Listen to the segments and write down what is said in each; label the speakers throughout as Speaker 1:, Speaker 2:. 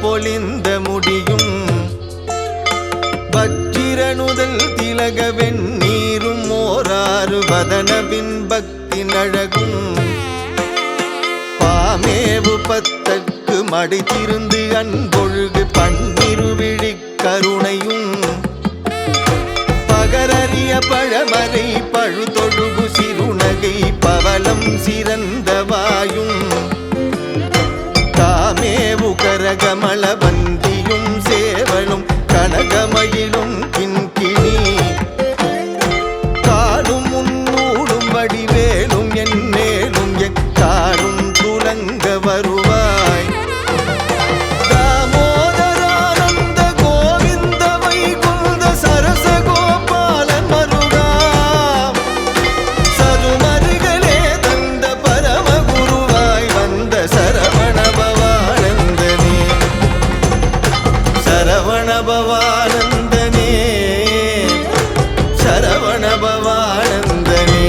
Speaker 1: பொலிந்த முடியும் வச்சிரனுதல் திலக வெண்ணீரும் ஓராறு வதனவின் பக்தி நழகும் பாமேவு பத்தற்கு மடித்திருந்து அன்பொழுகு பன்னிருவிழி கருணையும் பகரறிய பழமலை பழுதொழுகு சிறுநகை பவளம் சிறந்தவாயும் காமேவு கரகமள வந்தியும் சேவலும் கனகமயிலும் கிண்கிணி காலும் முன்னூடும் வடிவேலும் என் மேலும் எக்காலும் துலங்க வருவாய் தாமோதரானந்த கோவிந்த வைகுந்த சரசகோபாலன் மருகா சதுமருகலே தந்த பரமகுருவாய் வந்த சரவணபவானந்தனே சரவணபவானந்தனே சரவணபவானந்தனே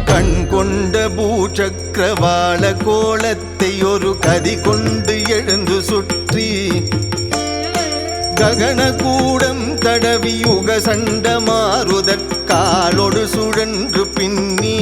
Speaker 1: கண் கொண்ட பூச்சக்கரவாள கோலத்தை ஒரு கதி கொண்டு எழுந்து சுற்றி ககன கூடம் தடவி யுக சண்ட மாறுதற் காலொடு சுழன்று பின்னி